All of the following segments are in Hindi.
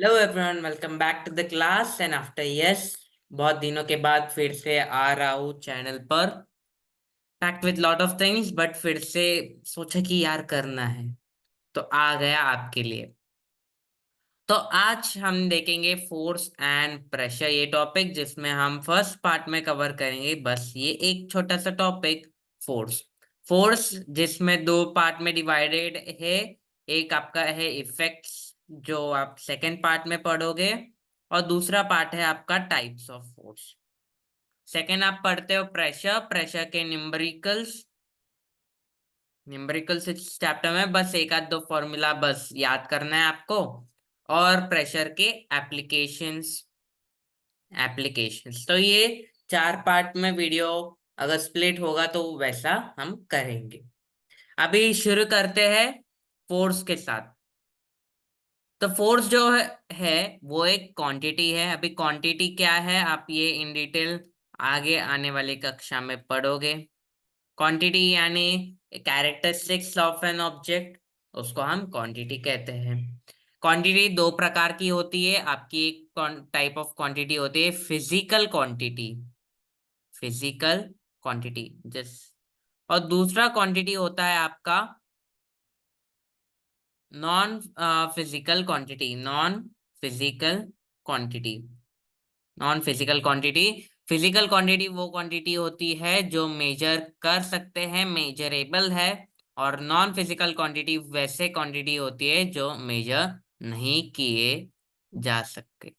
Hello everyone, welcome back to the class and after yes बहुत दिनों के बाद फिर से आ रहा हूँ चैनल पर। Packed with lot of things but फिर से सोचा कि यार करना है तो आ गया आपके लिए। तो आज हम देखेंगे फोर्स एंड प्रेशर, ये टॉपिक जिसमें हम फर्स्ट पार्ट में कवर करेंगे बस ये एक छोटा सा टॉपिक। फोर्स फोर्स जिसमें दो पार्ट में डिवाइडेड है। एक आपका है इफेक्ट्स जो आप सेकंड पार्ट में पढ़ोगे, और दूसरा पार्ट है आपका टाइप्स ऑफ फोर्स। सेकंड आप पढ़ते हो प्रेशर, प्रेशर के न्यूमेरिकल्स। न्यूमेरिकल्स इस चैप्टर में बस एक आध दो फॉर्मूला बस याद करना है आपको, और प्रेशर के एप्लीकेशंस। एप्लीकेशंस तो ये चार पार्ट में वीडियो अगर स्प्लिट होगा तो वैसा हम करेंगे। अभी शुरू करते हैं फोर्स के साथ। तो फोर्स जो है वो एक क्वांटिटी है। अभी क्वांटिटी क्या है आप ये इन डिटेल आगे आने वाली कक्षा में पढ़ोगे। क्वांटिटी यानी कैरेक्टरिस्टिक्स ऑफ एन ऑब्जेक्ट, उसको हम क्वांटिटी कहते हैं। क्वांटिटी दो प्रकार की होती है आपकी। एक टाइप ऑफ क्वांटिटी होती है फिजिकल क्वांटिटी, फिजिकल क्वांटिटी जिस, और दूसरा क्वांटिटी होता है आपका non physical quantity. Non physical quantity, non physical quantity. Physical quantity वो क्वांटिटी होती है जो मेजर कर सकते हैं, मेजरेबल है। और नॉन फिजिकल क्वांटिटी वैसे क्वांटिटी होती है जो मेजर नहीं किए जा सकते।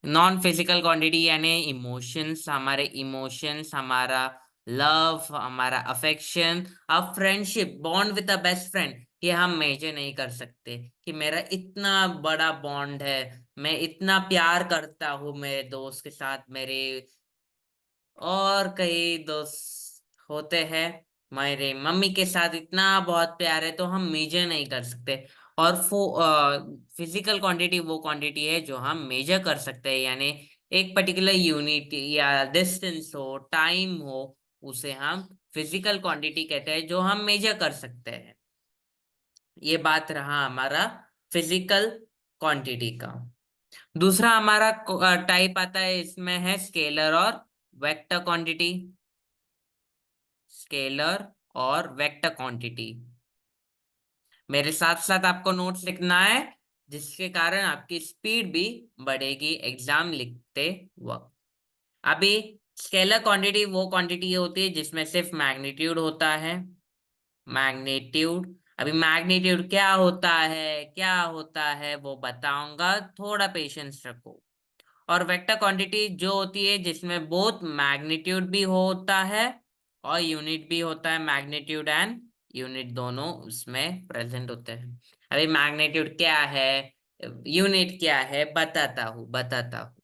नॉन फिजिकल क्वांटिटी यानी इमोशंस, हमारे इमोशंस, हमारा लव, हमारा affection, a friendship bond with a best friend, ये हम मेजर नहीं कर सकते कि मेरा इतना बड़ा बॉन्ड है, मैं इतना प्यार करता हूँ मेरे दोस्त के साथ। मेरे और कई दोस्त होते हैं, मेरे मम्मी के साथ इतना बहुत प्यार है, तो हम मेजर नहीं कर सकते। और फिजिकल क्वांटिटी वो क्वांटिटी है जो हम मेजर कर सकते हैं, यानी एक पर्टिकुलर यूनिट या डिस्टेंस हो, टाइम हो, उसे हम फिजिकल क्वांटिटी कहते हैं जो हम मेजर कर सकते हैं। ये बात रहा हमारा फिजिकल क्वांटिटी का। दूसरा हमारा टाइप आता है, इसमें है स्केलर और वेक्टर क्वांटिटी। स्केलर और वेक्टर क्वांटिटी, मेरे साथ साथ आपको नोट्स लिखना है जिसके कारण आपकी स्पीड भी बढ़ेगी एग्जाम लिखते वक्त। अभी स्केलर क्वांटिटी वो क्वांटिटी होती है जिसमें सिर्फ मैग्नीट्यूड होता है। मैग्नीट्यूड, अभी मैग्नीट्यूड क्या होता है, क्या होता है वो बताऊंगा, थोड़ा पेशेंस रखो। और वेक्टर क्वांटिटी जो होती है जिसमें बोथ मैग्नीट्यूड भी होता है और यूनिट भी होता है। मैग्नीट्यूड एंड यूनिट दोनों उसमें प्रेजेंट होते हैं। अभी मैग्नीट्यूड क्या है, यूनिट क्या है, बताता हूँ।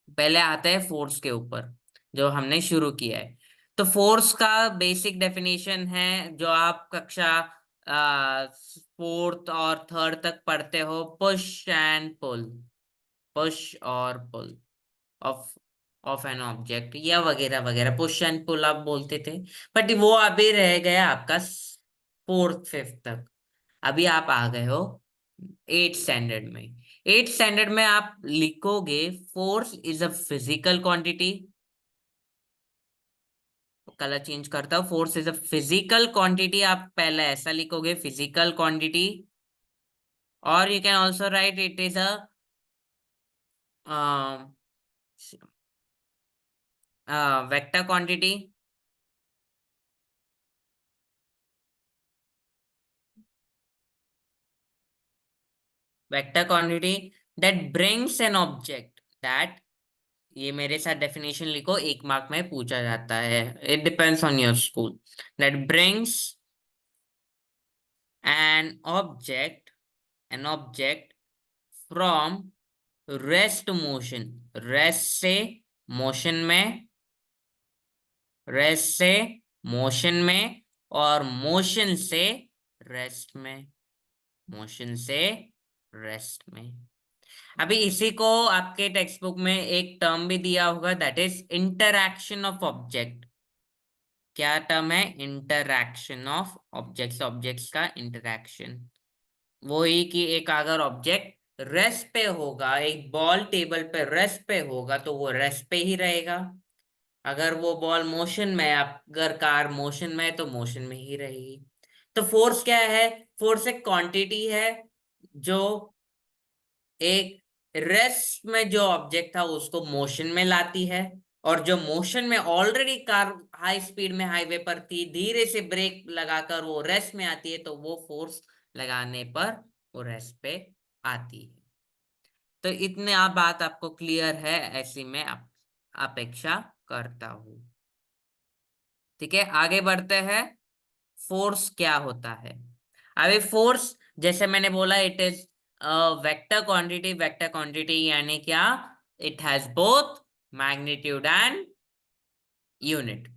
पहले आता है फोर्स के ऊपर जो हमने शुरू किया है। तो फोर्स का बेसिक डेफिनेशन है जो आप कक्षा फोर्थ और थर्ड तक पढ़ते हो, पुश एंड पुल। पुश और pull of of an object या वगैरह वगैरह, पुश एंड पुल आप बोलते थे। बट वो अभी रह गया आपका फोर्थ फिफ्थ तक। अभी आप आ गए हो एट स्टैंडर्ड में। एट स्टैंडर्ड में आप लिखोगे force is a physical quantity. Colour change करता हूँ, force is a physical quantity, आप पहले ऐसा लिखोगे फिजिकल क्वांटिटी। और you can also right it is a vector quantity. Vector quantity that brings an object that, ये मेरे साथ डेफिनेशन लिखो, एक मार्क में पूछा जाता है, it depends on your school. That brings an object, an object from rest motion, rest से मोशन में, रेस्ट से मोशन में, और मोशन से रेस्ट में, मोशन से रेस्ट में। अभी इसी को आपके टेक्स्ट बुक में एक टर्म भी दिया होगा, that is interaction of object. क्या टर्म है? इंटरैक्शन ऑफ ऑब्जेक्ट्स, ऑब्जेक्ट्स का इंटरैक्शन। वो ही कि एक अगर ऑब्जेक्ट रेस्ट पे होगा, एक बॉल टेबल पे रेस्ट पे होगा तो वो रेस्ट पे ही रहेगा। अगर वो बॉल मोशन में है, अगर कार मोशन में है तो मोशन में ही रहेगी। तो फोर्स क्या है? फोर्स एक क्वांटिटी है जो एक रेस्ट में जो ऑब्जेक्ट था उसको मोशन में लाती है, और जो मोशन में ऑलरेडी कार हाई स्पीड में हाईवे पर थी, धीरे से ब्रेक लगाकर वो रेस्ट में आती है, तो वो फोर्स लगाने पर वो रेस्ट पे आती है। तो इतने आप बात आपको क्लियर है, ऐसी मैं अपेक्षा करता हूँ। ठीक है, आगे बढ़ते हैं। फोर्स क्या होता है? अभी फोर्स, जैसे मैंने बोला, it is vector quantity. Vector quantity यानी क्या? It has both magnitude and unit.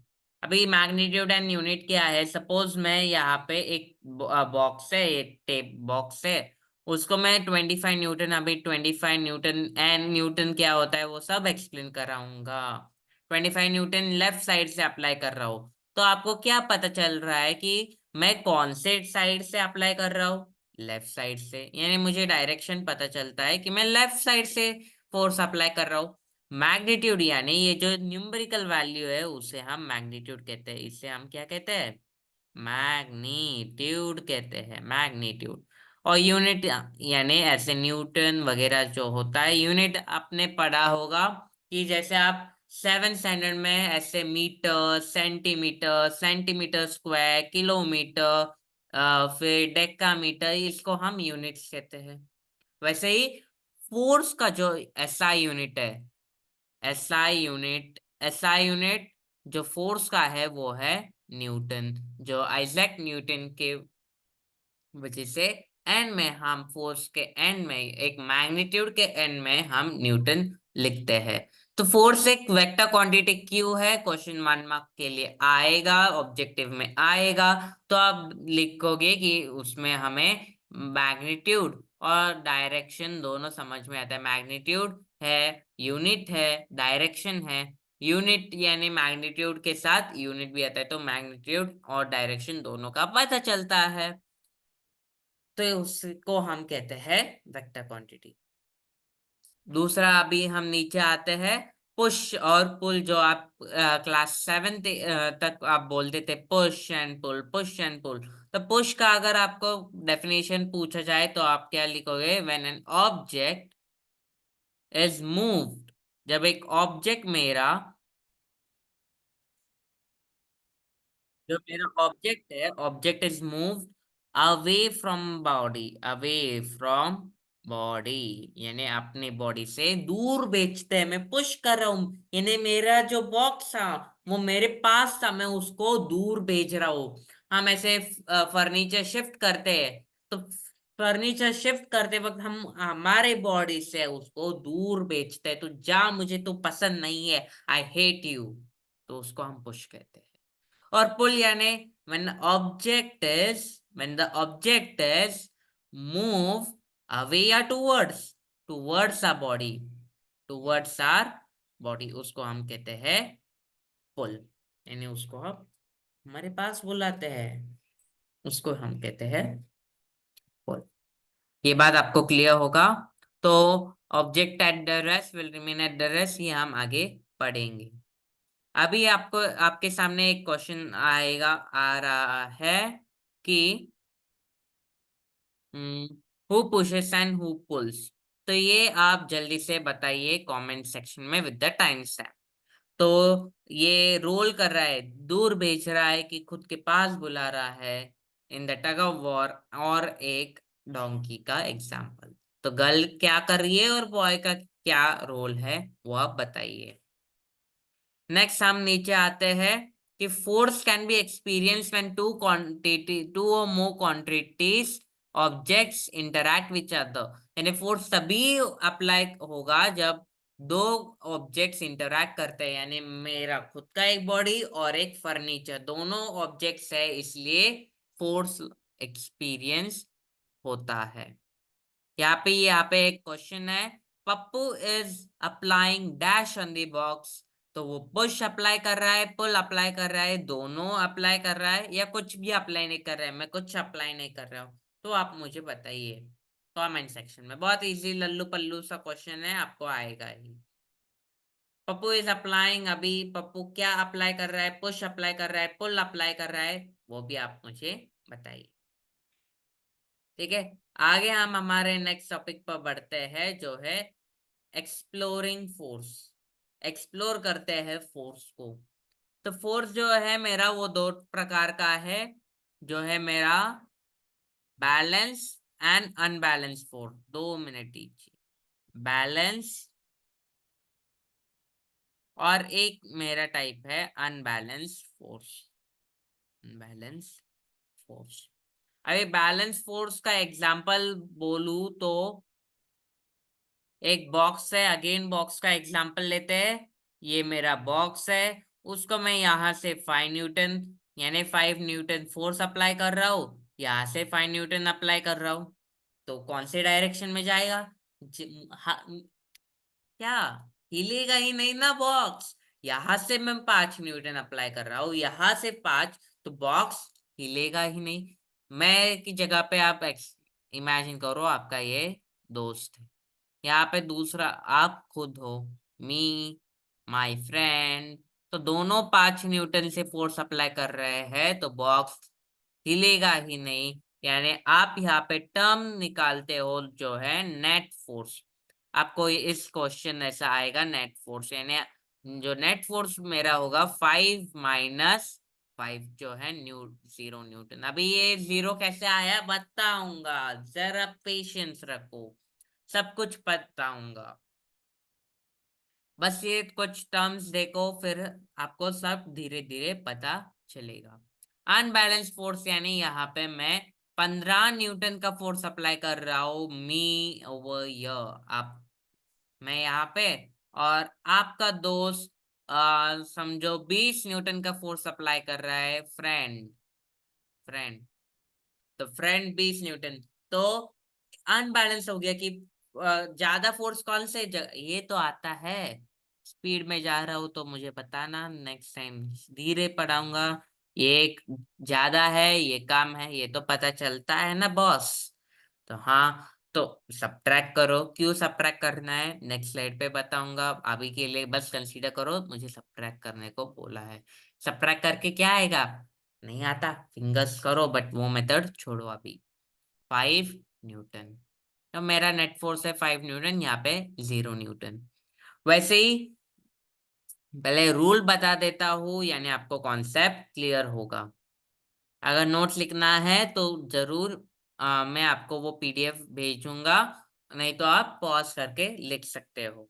अभी मैग्नीट्यूड एंड यूनिट क्या है? सपोज मैं यहाँ पे एक बॉक्स है, एक टेप बॉक्स है, उसको मैं 25 न्यूटन, अभी 25 न्यूटन एंड न्यूटन क्या होता है वो सब एक्सप्लेन कराऊंगा। 25 न्यूटन लेफ्ट साइड से अप्लाई कर रहा हूँ, तो आपको क्या पता चल रहा है कि मैं कौन से साइड से अप्लाई कर रहा हूँ? लेफ्ट साइड से, यानी मुझे डायरेक्शन पता चलता है कि मैं लेफ्ट साइड से फोर्स अप्लाई कर रहा हूँ। मैग्नीट्यूड यानी ये जो न्यूमेरिकल वैल्यू है उसे हम मैग्नीट्यूड कहते हैं। इसे हम क्या कहते हैं? मैग्नीट्यूड कहते हैं, मैग्नीट्यूड। और यूनिट यानी ऐसे न्यूटन वगैरह जो होता है, यूनिट आपने पढ़ा होगा कि जैसे आप 7 स्टैंडर्ड में ऐसे metre, centimetre, centimetre square, kilometre, फिर डेकामीटर, इसको हम यूनिट्स कहते हैं। वैसे ही फोर्स का जो एसआई यूनिट है, एसआई यूनिट जो फोर्स का है वो है न्यूटन। जो आइजैक न्यूटन के वजह से एन में हम फोर्स के एन में, एक मैग्नीट्यूड के एन में हम न्यूटन लिखते हैं। तो फोर्स एक वेक्टर क्वांटिटी क्यों है? क्वेश्चन 1 मार्क के लिए आएगा, ऑब्जेक्टिव में आएगा। तो आप लिखोगे कि उसमें हमें मैग्नीट्यूड और डायरेक्शन दोनों समझ में आता है। मैग्नीट्यूड है, यूनिट है, डायरेक्शन है। यूनिट यानी मैग्नीट्यूड के साथ यूनिट भी आता है, तो मैग्नीट्यूड और डायरेक्शन दोनों का पता चलता है, तो उसको हम कहते हैं वेक्टर क्वांटिटी। दूसरा, अभी हम नीचे आते हैं, पुश और पुल। जो आप क्लास 7 तक आप बोलते थे push and pull, push and pull. तो पुश का अगर आपको डेफिनेशन पूछा जाए तो आप क्या लिखोगे? When an object is moved, जब एक ऑब्जेक्ट मेरा, जो मेरा ऑब्जेक्ट है, object is moved away from body, away from body, यानी अपने बॉडी से दूर भेजते हैं। मैं पुश कर रहा हूं, यानी मेरा जो बॉक्स था वो मेरे पास था, मैं उसको दूर भेज रहा हूँ। हम ऐसे फर्नीचर शिफ्ट करते हैं, तो फर्नीचर शिफ्ट करते वक्त हम हमारे बॉडी से उसको दूर भेजते हैं। तो जा, मुझे तो पसंद नहीं है, आई हेट यू, तो उसको हम पुश कहते हैं। और पुल यानी when the object is when the object is move away or towards our body, towards our body, उसको हम कहते हैं पुल, यानी उसको हम हमारे पास बुलाते हैं, उसको हम कहते हैं पुल। ये बात आपको क्लियर होगा? तो object at the rest will remain at the rest, ये हम आगे पढ़ेंगे। अभी आपको, आपके सामने एक क्वेश्चन आएगा, आ रहा है कि who pushes and who pulls. तो ये आप जल्दी से बताइए कमेंट सेक्शन में विद द टाइम स्टैम्प। तो ये रोल कर रहा है, दूर भेज रहा है कि खुद के पास बुला रहा है, in the tug of war, और एक डोंकी का एग्जाम्पल। तो गर्ल क्या कर रही है और बॉय का क्या रोल है, वो आप बताइए। नेक्स्ट हम नीचे आते हैं कि force can be experience when two or more quantities objects interact which other. यानी फोर्स तभी अप्लाई होगा जब दो ऑब्जेक्ट्स इंटरैक्ट करते हैं, यानी मेरा खुद का एक बॉडी और एक फर्नीचर, दोनों ऑब्जेक्ट्स है, इसलिए फोर्स एक्सपीरियंस होता है। यहाँ पे एक क्वेश्चन है, Pappu is applying dash on the box. तो वो पुश अप्लाई कर रहा है, पुल अप्लाई कर रहा है, दोनों अप्लाई कर रहा है, या कुछ भी अप्लाई नहीं कर रहा है, मैं कुछ अप्लाई नहीं कर रहा हूँ? तो आप मुझे बताइए, कमेंट सेक्शन में। बहुत इजी लल्लू पल्लू सा क्वेश्चन है, आपको आएगा ही। पप्पू इज अप्लाइंग, अभी पप्पू क्या अप्लाई कर रहा है? पुश अप्लाई कर रहा है, पुल अप्लाई कर रहा है, वो भी आप मुझे बताइए। ठीक है, आगे हम हमारे नेक्स्ट टॉपिक पर बढ़ते हैं, जो है एक्सप्लोरिंग फोर्स। एक्सप्लोर करते हैं फोर्स को। तो फोर्स जो है मेरा वो दो प्रकार का है, जो है मेरा balance and unbalance force. 2 minute दीजिए। बैलेंस और एक मेरा टाइप है अनबैलेंस फोर्स। Unbalance force. अभी बैलेंस फोर्स का एग्जांपल बोलूं तो एक बॉक्स है, अगेन बॉक्स का एग्जांपल लेते हैं। ये मेरा बॉक्स है, उसको मैं यहाँ से 5 न्यूटन यानी 5 न्यूटन फोर्स अप्लाई कर रहा हूँ, यहाँ से 5 न्यूटन अप्लाई कर रहा हूँ। तो कौन से डायरेक्शन में जाएगा? क्या हिलेगा ही नहीं ना बॉक्स। यहां से मैं 5 न्यूटन अप्लाई कर रहा हूँ, यहां से 5, तो बॉक्स हिलेगा ही नहीं। मैं की जगह पे आप इमेजिन करो, आपका ये दोस्त है, यहाँ पे दूसरा आप खुद हो, मी माय फ्रेंड। तो दोनों 5 न्यूटन से फोर्स अप्लाई कर रहे हैं, तो बॉक्स हिलेगा ही नहीं। यानी आप यहाँ पे टर्म निकालते हो जो है नेट फोर्स। आपको इस क्वेश्चन ऐसा आएगा नेट फोर्स, यानी जो नेट फोर्स मेरा होगा 5 - 5 जो है 0 न्यूटन। अभी ये 0 कैसे आया बताऊंगा, जरा पेशेंस रखो, सब कुछ बताऊंगा। बस ये कुछ टर्म्स देखो, फिर आपको सब धीरे धीरे पता चलेगा। अनबैलेंस फोर्स यानी यहाँ पे मैं 15 न्यूटन का फोर्स अप्लाई कर रहा हूँ, मी ओवर यर, आप, मैं यहाँ पे, और आपका दोस्त समझो 20 न्यूटन का फोर्स अप्लाई कर रहा है, फ्रेंड। फ्रेंड, तो फ्रेंड 20 न्यूटन। तो अनबैलेंस हो गया कि ज्यादा फोर्स कौन से ये तो आता है। स्पीड में जा रहा हूं तो मुझे बताना, नेक्स्ट टाइम धीरे पढ़ाऊंगा। ये एक ज्यादा है, ये कम है, ये तो पता चलता है ना बॉस। तो हाँ, तो सब्ट्रैक्ट करो, क्यों सब्ट्रैक्ट करना है नेक्स्ट स्लाइड पे बताऊंगा। अभी के लिए बस कंसीडर करो मुझे सब्ट्रैक्ट करने को बोला है। सब्ट्रैक्ट करके क्या आएगा? नहीं आता, फिंगर्स करो, बट वो मेथड छोड़ो अभी। 5 न्यूटन, तो मेरा नेट फोर्स है 5 न्यूटन, यहाँ पे 0 न्यूटन। वैसे ही पहले रूल बता देता हूँ, यानी आपको कॉन्सेप्ट क्लियर होगा। अगर नोट्स लिखना है तो जरूर मैं आपको वो पीडीएफ भेजूंगा, नहीं तो आप पॉज करके लिख सकते हो।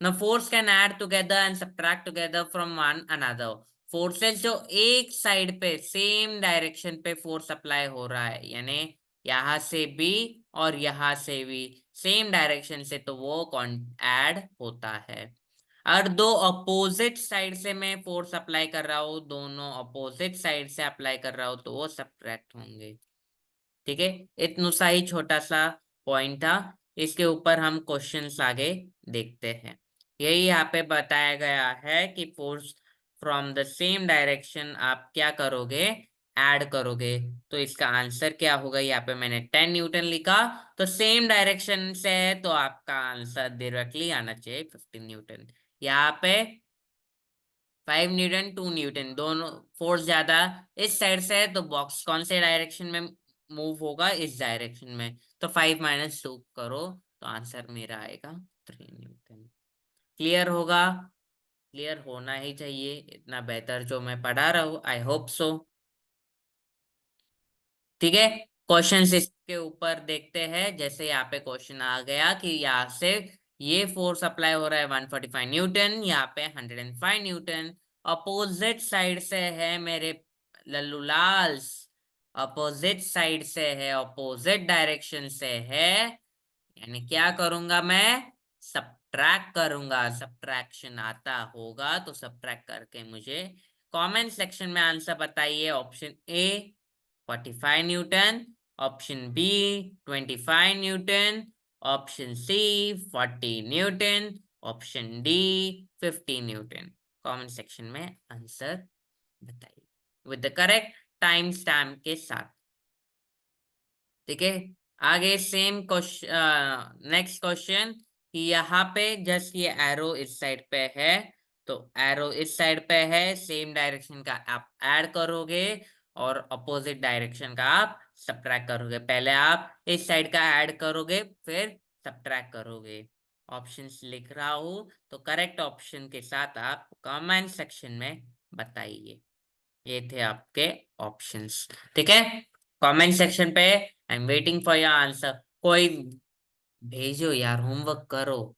Now force can add together and subtract together from one another. Forces जो एक साइड पे सेम डायरेक्शन पे फोर्स अप्लाई हो रहा है, यानी यहां से भी और यहां से भी सेम डायरेक्शन से, तो वो ऐड होता है। अगर दो अपोजिट साइड से मैं फोर्स अप्लाई कर रहा हूँ, दोनों अपोजिट साइड से अप्लाई कर रहा हूँ, तो वो सब्ट्रैक्ट होंगे। ठीक है, इतना सा ही छोटा सा पॉइंट था, इसके ऊपर हम क्वेश्चंस आगे देखते हैं। यही यहाँ पे बताया गया है कि force from the same direction आप क्या करोगे, ऐड करोगे। तो इसका आंसर क्या होगा? यहाँ पे मैंने 10 न्यूटन लिखा, तो सेम डायरेक्शन से है, तो आपका आंसर डायरेक्टली आना चाहिए 15 न्यूटन। यहाँ पे 5 न्यूटन 2 न्यूटन, दोनों फोर्स ज्यादा इस साइड से है, तो बॉक्स कौन से डायरेक्शन में मूव होगा? इस डायरेक्शन में। तो 5 - 2 करो, तो आंसर मेरा आएगा 3 न्यूटन। क्लियर होगा? क्लियर होना ही चाहिए, इतना बेहतर जो मैं पढ़ा रहा हूँ, आई होप सो। ठीक है, क्वेश्चन इसके ऊपर देखते हैं। जैसे यहाँ पे क्वेश्चन आ गया कि यहाँ से ये फोर्स अप्लाई हो रहा है 145 न्यूटन, यहाँ पे 105 न्यूटन। अपोजिट साइड से है मेरे लल्लू लाल्स, अपोजिट साइड से है, अपोजिट डायरेक्शन से है, यानी क्या करूंगा मैं? सब्ट्रैक्ट करूंगा। सब्ट्रैक्शन आता होगा तो सब्ट्रैक्ट करके मुझे कमेंट सेक्शन में आंसर बताइए। Option A 45 newton, option B 25 newton, option C 40 newton, option D 50 newton. Comment section में आंसर बताइए with the correct time stamp के साथ। ठीक है, आगे सेम क्वेश्चन, नेक्स्ट क्वेश्चन कि यहाँ पे जस्ट ये एरो इस साइड पे है, तो एरो इस साइड पे है, सेम डायरेक्शन का आप ऐड करोगे और अपोजिट डायरेक्शन का आप सब्ट्रैक्ट करोगे। पहले आप इस साइड का ऐड करोगे फिर सब्ट्रैक्ट करोगे। ऑप्शंस लिख रहा हूँ, तो करेक्ट ऑप्शन के साथ आप कमेंट सेक्शन में बताइए। ये थे आपके ऑप्शंस, ठीक है। कमेंट सेक्शन पे I am waiting for your answer. कोई भेजो यार, होमवर्क करो,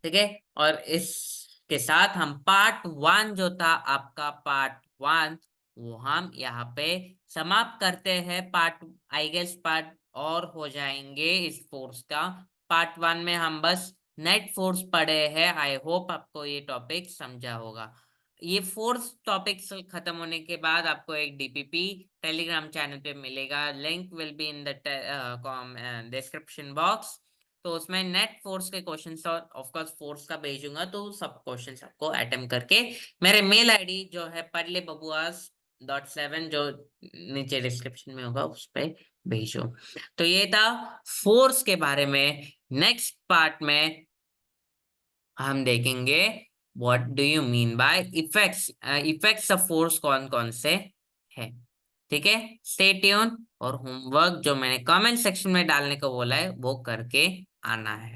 ठीक है। और इसके साथ हम पार्ट 1 जो था आपका पार्ट 1, वो हम यहाँ पे समाप्त करते हैं। पार्ट, आई गेस पार्ट और हो जाएंगे इस फोर्स का। पार्ट 1 में हम बस नेट फोर्स पढ़े हैं। आई होप आपको ये टॉपिक समझा होगा। ये फोर्स टॉपिक्स खत्म होने के बाद आपको एक डीपीपी टेलीग्राम चैनल पे मिलेगा, link will be in the description box. तो उसमें नेट फोर्स के क्वेश्चंस और ऑफ कोर्स फोर्स का भेजूंगा, तो सब क्वेश्चंस आपको अटेम्प्ट करके मेरे मेल आईडी जो है parlebabbuas.7 जो नीचे डिस्क्रिप्शन में होगा उस पे भेजो। तो ये था फोर्स के बारे में। नेक्स्ट पार्ट में हम देखेंगे what do you mean by effects, effects of force कौन कौन से है, ठीक है। स्टे ट्यून, और होमवर्क जो मैंने कमेंट सेक्शन में डालने को बोला है वो करके आना है।